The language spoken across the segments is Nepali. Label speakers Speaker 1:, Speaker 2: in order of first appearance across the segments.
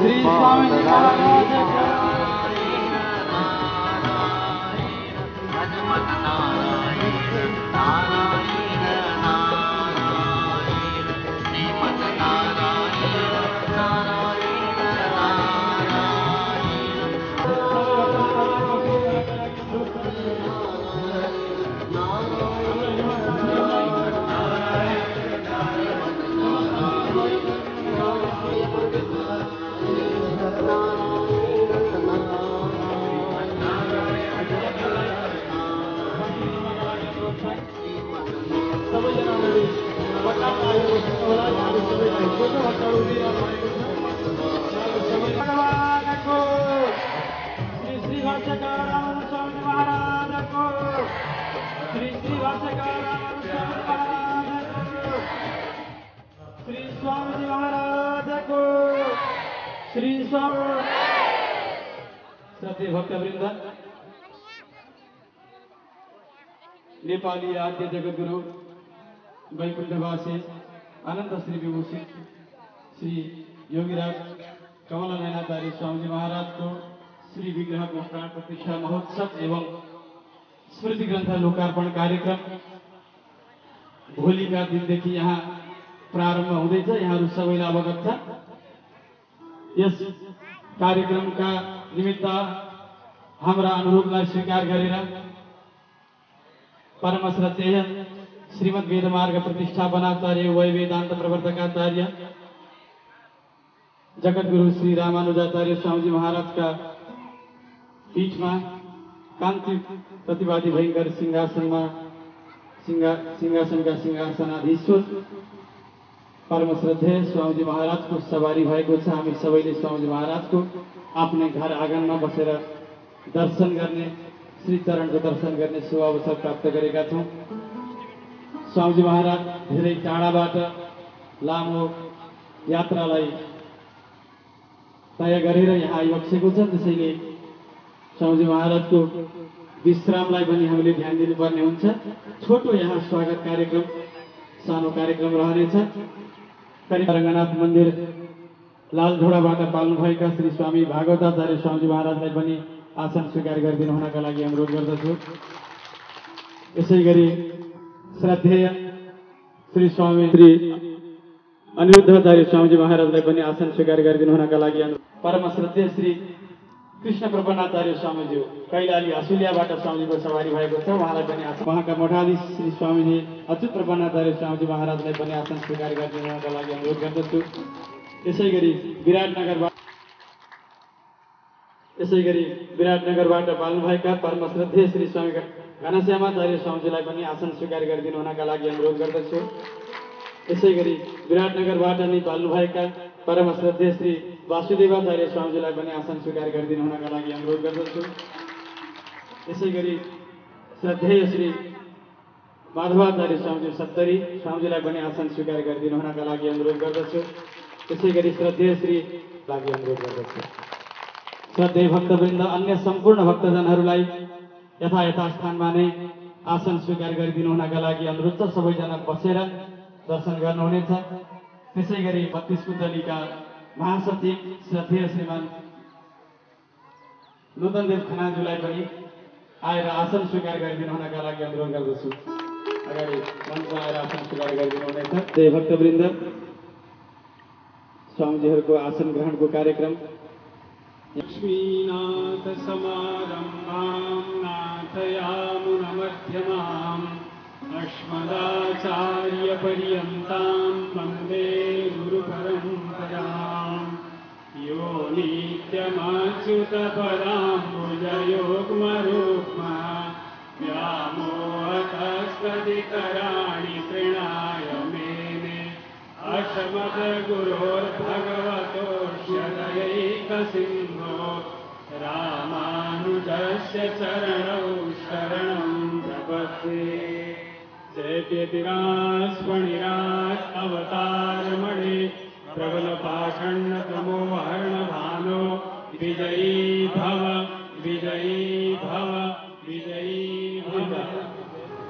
Speaker 1: श्री स्वामी जी महाराज श्री स्वामी श्रद्धेय भक्तवृन्द नेपाली आद्य जगद्गुरु वैकुण्ठवासी अनंत श्री विभूषित श्री योगीराज कमलानयनाचार्य स्वामी महाराज को श्री विग्रह को प्राण प्रतिष्ठा महोत्सव एवं स्मृति ग्रंथ लोकार्पण कार्यक्रम भोलि का दिनदेखि यहाँ प्रारम्भ हुँदैछ। यहाँहरू सबैलाई अवगत छ। यस कार्यक्रमका निमित्त हाम्रा अनुरोधलाई स्वीकार गरेर परम श्रद्धेय श्रीमद् वेदमार्ग प्रतिष्ठापनाचार्य वै वेदांत प्रवर्तकाचार्य जगद्गुरु श्री रामानुजाचार्य स्वामी महाराज का पीठ में कांति प्रतिवादी भयंकर सिंहासन का सिंहासनाधीश्वर परम श्रद्धेय स्वामी महाराज को सवारी भएको छ। हामी सबैले स्वामी महाराज को आफ्नै घर आंगन में बसेर दर्शन गर्ने श्री चरण को दर्शन गर्ने शुभ अवसर प्राप्त गरेका छौं। स्वामी महाराज धेरै टाढाबाट लामो यात्रालाई तय गरेर यहाँ आइबसेको छ। त्यसैले स्वामी महाराज को विश्रामलाई पनि हामीले ध्यान दिनुपर्ने हुन्छ। छोटो यहाँ स्वागत कार्यक्रम सानो कार्यक्रम रहनेछ। रंगनाथ मंदिर लालझोडाबाट पाल्नुभएका श्री स्वामी भागवताचार्य स्वामी महाराजलाई पनि आसन स्वीकार गरिदिनु हुनका लागि अनुरोध गर्दछु। यसैगरी श्रद्धेय श्री स्वामी श्री अनिरुद्धाचार्य स्वामी महाराजलाई पनि आसन स्वीकार गरिदिनु हुनका लागि परम श्रद्धेय श्री कृष्ण प्रपन्नाचार्य स्वामीज्यू कैलाली असुलियाबाट स्वामीको सवारी भएको छ। उहाँलाई पनि उहाँका मठाधीश श्री स्वामीजी अच्युत प्रपन्नाचार्य स्वामी महाराजलाई पनि आसन स्वीकार गरिदिनुका लागि अनुरोध गर्दछु। विराटनगरबाट पाल्नुभएका परम श्रद्धेय श्री स्वामी घनश्यामाचार्य स्वामीजीलाई पनि आसन स्वीकार गरिदिनु हुनका लागि अनुरोध गर्दछु। यसैगरी विराटनगरबाट नै पाल्नुभएका परम श्रद्धेय श्री वासुदेवाचार्य स्वामीजीलाई पनि आसन स्वीकार गरिदिनु हुनका लागि अनुरोध गर्दछु। यसैगरी श्रद्धेय श्री माधवाचार्य स्वामीजी सत्तरी स्वामीजीलाई पनि आसन स्वीकार गरिदिनु हुनका लागि अनुरोध गर्दछु। यसैगरी श्रद्धेय श्री लागि अनुरोध गर्दछु। श्रद्धेय भक्तवृन्द अन्य सम्पूर्ण भक्तजनहरूलाई यथा स्थानमा नै आसन स्वीकार गरिदिनु हुनका लागि अनुरोध छ। सबैजना बसेर दर्शन गर्नुहुनेछ। त्यसैगरी 32 कुण्डलीका महासचिव श्रद्धेय श्रीमान नूतनदेव खनाजुलाई पनि आएर आसन स्वीकार गरिदिनु हुनका लागि अनुरोध गर्दछु। अगाडि मञ्चमा आएर आसन स्वीकार गरिदिनु हुनेछ। जय भक्तवृन्द स्वामीजीहरूको आसन ग्रहणको कार्यक्रम
Speaker 2: लक्ष्मीनाथ समारम्भां नाथयामुनमध्यमाम् अस्मदाचार्य पर्यन्तां वन्दे गुरुपरम्पराम्। यो नित्यमच्युतपदाम्बुजयोगमरुक्मा व्यामोहतस्तदितराणि तृणाय मेने अस्मद्गुरोर्भगवतोऽस्य दयैकसिन्धो रामानुजस्य चरणौ शरणं प्रपद्ये। जयत्यतिरास्फणिराज अवतारमणे प्रबल पाषण्ड तमोहर्ण भानो विजयी भव विजयी भव विजयी भव।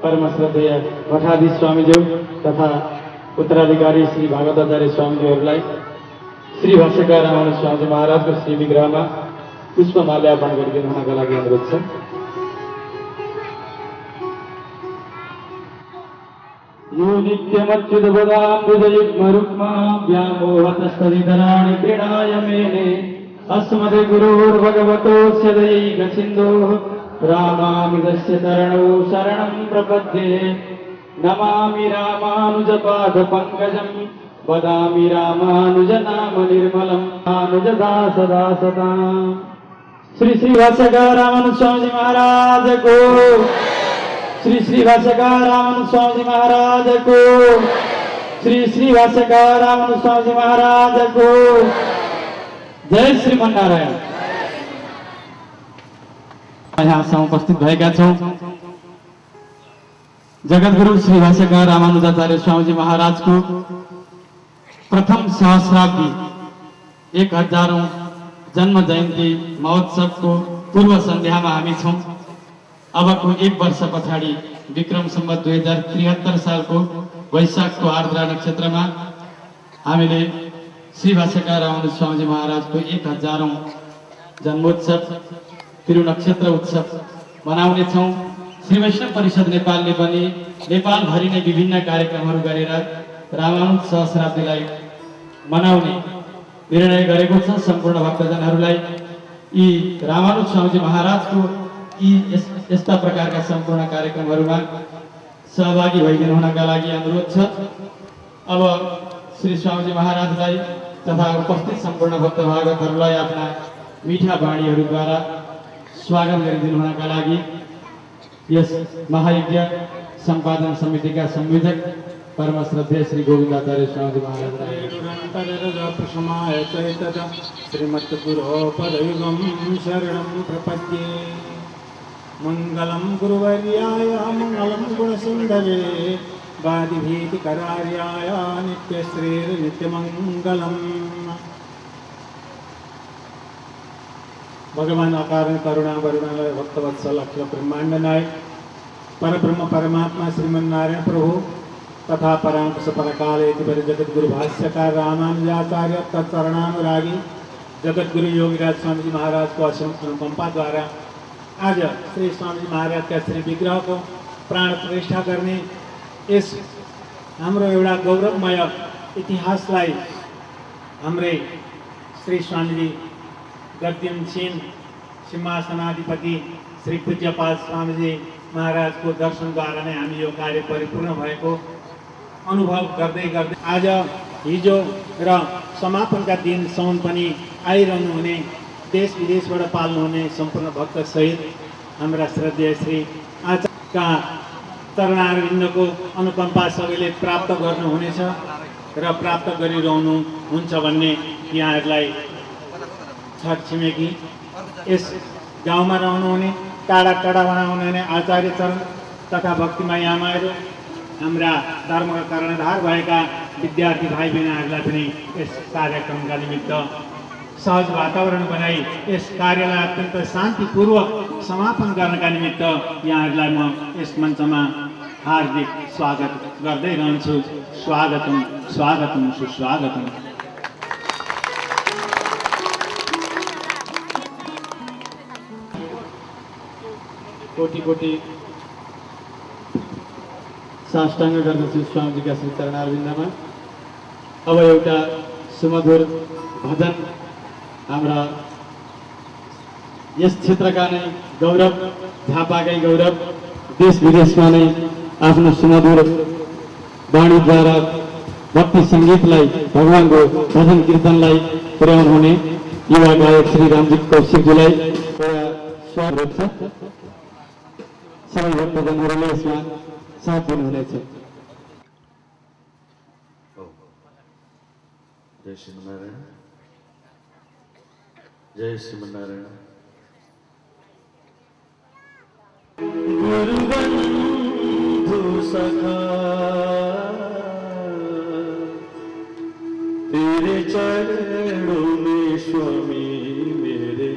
Speaker 1: परम श्रद्धेय मठाधीश स्वामीज्यू तथा उत्तराधिकारी श्री भागवताचार्य स्वामीज्यूहरूलाई श्री भाष्यकार रामानुज स्वामी महाराजको श्री विग्रहमा पुष्प माल्यार्पण गरिदिनु हुनका लागि अनुरोध छ। यो नित्यमच्युतपदाम्बुजयुग्मरुक्मा व्यामोहतस्तदितराणि तृणाय मेने अस्मदे गुरोर्भगवतोऽस्य दयैकसिन्धोः रामानुजस्य चरणौ शरणं प्रपद्ये। नमामि रामानुजपादपङ्कजं वदामि रामानुजनाम निर्मलं रामानुजदासदासताम्। श्री श्री भाष्यकार रामानुज स्वामी महाराज को, श्री श्री भाष्यकार रामानुज स्वामी महाराज को, श्री श्री भाष्यकार रामानुज स्वामी महाराज को। जय श्रीमन्नारायण। यहाँ उपस्थित भएका छौं जगद्गुरु श्री भाष्यकार रामानुजाचार्य स्वामीजी महाराजको प्रथम सहस्राब्दी 1000औं जन्म जयन्ती महोत्सवको पूर्व सन्ध्यामा हामी छौं। अबको 1 वर्ष पछाडि विक्रम सम्वत 2073 सालको वैशाखको आर्द्रा नक्षत्रमा हामीले श्री भाष्यकार रामानुज स्वामीजी महाराजको 1000औं जन्मोत्सव तिरुनक्षत्र उत्सव मनाउने छौं। श्री वैष्णव परिषद नेपालले पनि नेपालभरि नै विभिन्न कार्यक्रमहरू गरेर रामानुज सहस्राब्दीलाई मनाउने निर्णय गरेको छ। सम्पूर्ण भक्तजनहरूलाई यी रामानुज स्वामीजी महाराजको यी यस्ता प्रकारका सम्पूर्ण कार्यक्रमहरूमा सहभागी भइदिनु हुनका लागि अनुरोध छ। अब श्री स्वामीजी महाराजलाई तथा उपस्थित सम्पूर्ण भक्तभागहरूलाई आफ्ना मीठा वाणीहरूद्वारा स्वागत गरिदिनु हुनका लागि यस महायज्ञ सम्पादन समितिका संयोजक परम श्रद्धेय श्री गोविन्दाचार्य स्वामीजी महाराजलाई
Speaker 2: श्रीमद्गुरोपदयुगं शरणं प्रपद्ये। मङ्गलं गुरुवर्याय मङ्गलं गुणसुन्दरे वादिभीतिकरार्याय नित्यश्रीर्नित्यमङ्गलम्। भगवान अकारण करुणा वरुणालय भक्तवत्सल अखिल ब्रह्मांड नायक परब्रह्म परमात्मा श्रीमन्नारायण प्रभु तथा परांकुश परकाले जगद्गुरु भाष्यकार रामानुजाचार्य तत्चरणानुरागी जगद्गुरु योगीराज स्वामीजी महाराज को अनुकंपा द्वारा आज श्री स्वामीजी महाराज का श्री विग्रह को प्राण प्रतिष्ठा करने इस हाम्रो एउटा गौरवमय इतिहासलाई हाम्रै श्री स्वामीजी गद्यमशीन सिंहासनाधिपति श्री पूज्यपाद स्वामीजी महाराज को दर्शन द्वारा नै हामी यो कार्य परिपूर्ण भएको अनुभव गर्दै गर्दै आज हिजो र समापनका दिनसम्म पनि आइरहनु हुने देश विदेशबाट पाल्नु हुने सम्पूर्ण भक्त सहित हाम्रा श्रद्धेय श्री आचार्यका चरणारविन्दको अनुकम्पा सबैले प्राप्त गर्नुहुनेछ र प्राप्त गरिरहनु हुन्छ भन्ने यहाँहरूलाई छर छिमेकी यस गाउँमा रहनुहुने टाढा टाढाबाट आउनुहुने आचार्य चरण तथा भक्तिमय आमाहरू हाम्रा धर्मका कर्णधार भएका विद्यार्थी भाइ बहिनीहरूलाई पनि यस कार्यक्रमका निमित्त सहज वातावरण बनाई यस कार्यलाई अत्यन्त शान्तिपूर्वक समापन गर्नका निमित्त यहाँहरूलाई म यस मञ्चमा हार्दिक स्वागत गर्दै रहन्छु। स्वागतम स्वागतम सुस्वागतम।
Speaker 1: कोटि कोटि साष्टाङ्ग गर्दछु स्वामीजीका श्री चरणारविन्दमा। अब एउटा सुमधुर भजन हाम्रा यस क्षेत्रका नै गौरव झापाकै गौरव देश विदेशमा नै आफ्नो सुमधुर वाणीद्वारा भक्ति सङ्गीतलाई भगवानको भजन कीर्तनलाई पुर्याउनु हुने युवा गायक श्री रामजी कौशिकजीलाई स्वागत छ। सबै भक्तजनहरूले यसमा साथ दिनुहुनेछ।
Speaker 3: जय श्रीमन्नारायण। जय श्रीमन्नारायण। गुरुबन्धु सखा तेरे चरणों में स्वामी मेरे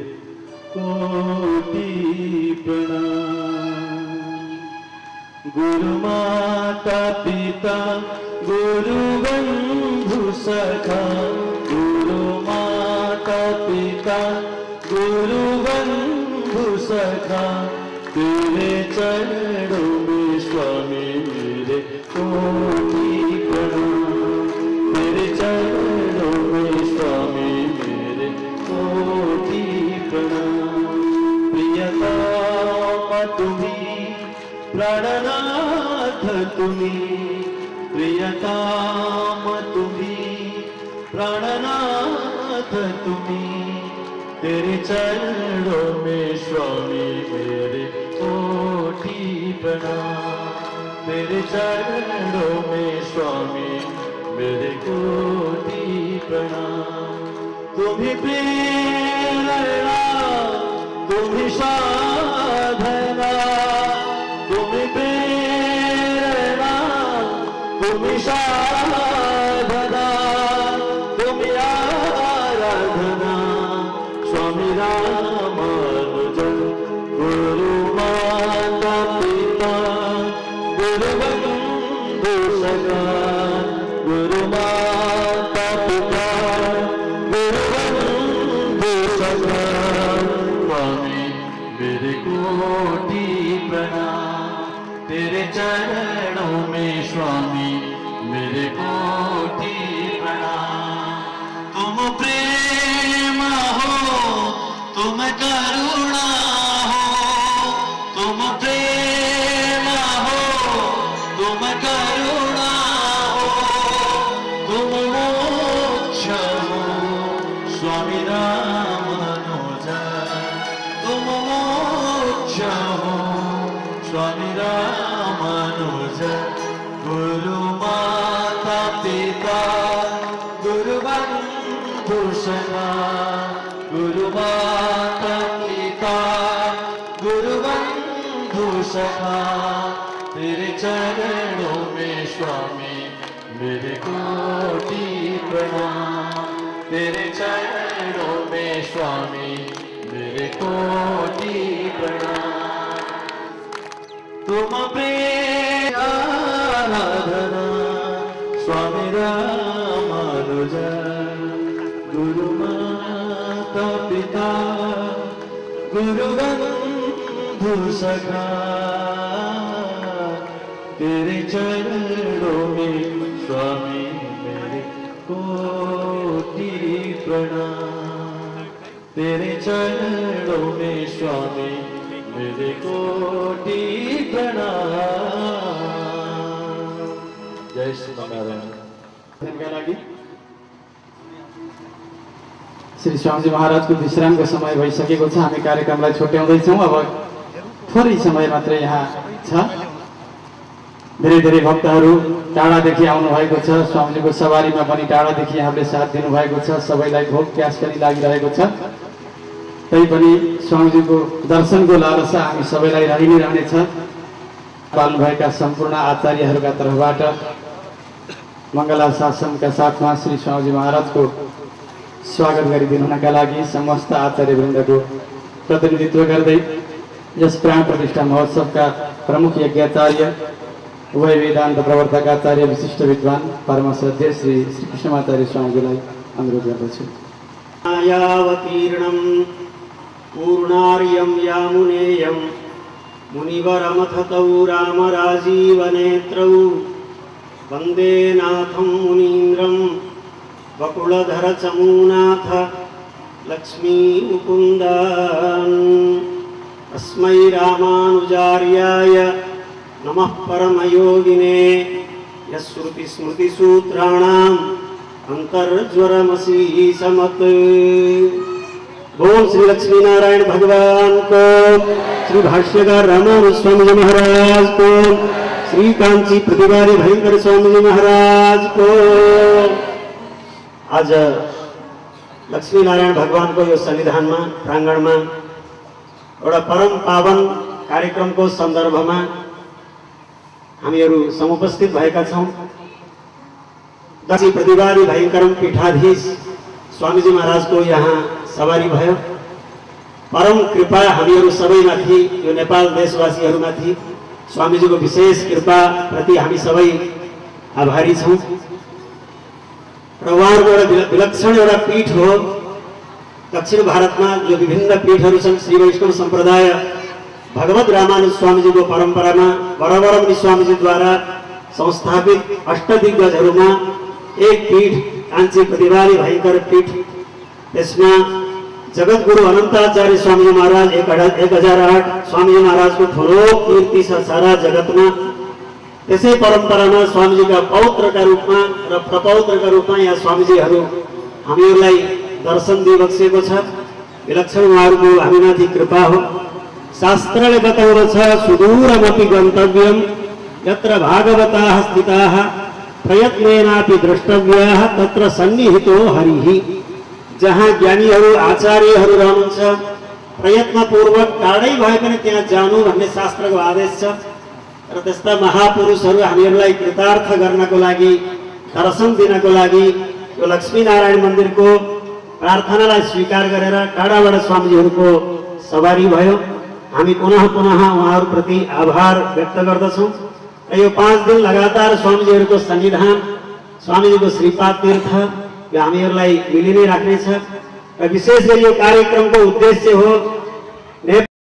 Speaker 3: कोटि प्रणाम। गुरु माता पिता गुरु बंधु सखा गुरु गुरु बंधु सखा तेरे चरणों में स्वामी मेरे कोटि प्रणाम। तेरे चरणों में स्वामी मेरे कोटि प्रणाम। प्रियतम तुम्ही प्राणनाथ तुम्ही, प्रियतम तुम्ही प्राणनाथ तुम्ही। तेरे चरणों में स्वामी मेरे कोटि प्रणाम। तेरे चरणों में स्वामी मेरे कोटि प्रणाम। तुम्ही प्रेरणा तुम्ही साधना, तुम्ही प्रेरणा तुम्ही साधना, तुम्ही आराधना स्वामी रामानुज। गुरु माता पिता गुरु बंधु सखा, गुरु माता पिता गुरु बंधु सखा। स्वामी मेरे कोटि प्रणाम। तेरे चरणों में स्वामी मेरे कोटि प्रणाम। तुम प्रेम हो तुम करुणा हो, तुम प्रेम हो तुम करुणा हो, तुम मोक्ष हो स्वामी रामानुज। तुम मोक्ष हो स्वामी रामानुज। गुरु माता पिता गुरु बंधु सखा, गुरु माता पिता गुरु बंधु सखा। तेरे चरणों में स्वामी मेरे कोटि प्रणाम। तेरे चरणों में स्वामी मेरे कोटि प्रणाम। तुम प्रेम आराधना स्वामी रामानुज। गुरु माता पिता गुरु बंधु सखा। तेरे चरणों में स्वामी मेरे कोटि प्रणाम। तेरे चरणों में स्वामी मेरे कोटि प्रणाम। जय श्री नारायण।
Speaker 1: श्री स्वामीजी महाराजको विश्रामको समय भइसकेको छ। हामी कार्यक्रमलाई छुट्याउँदैछौँ। अब थोरै समय मात्रै यहाँ छ। धेरै धेरै भक्तहरू टाढादेखि आउनु भएको छ। स्वामीजीको सवारीमा पनि टाढादेखि यहाँले साथ दिनुभएको छ। सबैलाई भोक प्यास पनि लागिरहेको छ। तैपनि स्वामीजीको दर्शनको लालसा हामी सबैलाई रहि नै रहनेछ। पाल्नुभएका सम्पूर्ण आचार्यहरूका तर्फबाट मङ्गलाशासनका साथमा श्री स्वामीजी महाराजको स्वागत गरिदिनु हुनका लागि समस्त आचार्यवृन्दको प्रतिनिधित्व गर्दै यस प्राण प्रतिष्ठा महोत्सवका प्रमुख यज्ञाचार्य उभय वेदान्त प्रवर्तक आचार्य विशिष्ट विद्वान परमश्रद्धेय श्री कृष्णमाचार्य स्वामीजीलाई अनुरोध गर्दछु।
Speaker 4: यावतीर्णं पूर्णार्यं यामुनेयं मुनिवरमथतौ रामराजीवनेत्रौ वन्दे नाथं मुनीन्द्रं वकुलधरचमूनाथ लक्ष्मीमुकुन्दान्। तस्मै रामानुजार्याय नमः परमयोगिने यश्रुतिस्मृतिसूत्राणाम् अंतर्ज्वरमसीसमत्। बोल श्री लक्ष्मी नारायण भगवान को, श्री भाष्यकार रामानुज स्वामी जी महाराज को, श्री कांची प्रतिवारी भयंकर स्वामी जी महाराज को। आज लक्ष्मी नारायण भगवान को यो संविधान में प्रांगण में एउटा परम पावन कार्यक्रम को संदर्भ में हामीहरू समुपस्थित भएका छौं। दक्षिण प्रतिवारी भयंकरम पीठाधीश स्वामीजी महाराज को यहाँ सवारी भयो। परम कृपा हामीहरू सबैमाथि, यो नेपाल देशवासीहरूमाथि स्वामीजी को विशेष कृपा प्रति हामी सबै आभारी छौं। र उहाँहरूको एउटा विलक्षण एउटा पीठ हो। दक्षिण भारतमा जो विभिन्न पीठहरू छन् श्री वैष्णव सम्प्रदाय भगवत रामानुज स्वामीजीको परम्परामा वरवरमणि स्वामीजीद्वारा संस्थापित अष्टदिग्गजहरूमा एक पीठ काञ्ची प्रतिभारी भयङ्कर पीठ। त्यसमा जगतगुरु अनन्ताचार्य स्वामीजी महाराज 1008 स्वामीजी महाराजको ठुलो कीर्ति छ सारा जगतमा। त्यसै परम्परामा स्वामीजीका पौत्रका रूपमा र प्रपौत्रका रूपमा यहाँ स्वामीजीहरू हामीहरूलाई दर्शन दिइबक्सेको छ। विलक्षण उहाँहरूको हामीमाथि कृपा हो। शास्त्रले बताउँदछ सुदूरमपि गन्तव्यम यत्र भागवताः स्थिताः प्रयत्नेनापि द्रष्टव्याः तत्र सन्निहितो हरिः। जहाँ ज्ञानीहरू आचार्यहरू रहनुहुन्छ प्रयत्नपूर्वक टाढै भए पनि त्यहाँ जानु भन्ने शास्त्रको आदेश छ। र त्यस्ता महापुरुषहरू हामीहरूलाई कृतार्थ गर्नको लागि दर्शन दिनको लागि यो लक्ष्मीनारायण मन्दिरको प्रार्थनालाई स्वीकार गरेर टाढाबाट स्वामीजीहरूको सवारी भयो। हामी पुनः पुनः उहाँहरूप्रति आभार व्यक्त गर्दछौँ। र यो 5 दिन लगातार स्वामीजीहरूको सन्निधान स्वामीजीको श्रीपाद तीर्थ यो हामीहरूलाई मिलि नै राख्नेछ। र विशेष गरी यो कार्यक्रमको उद्देश्य हो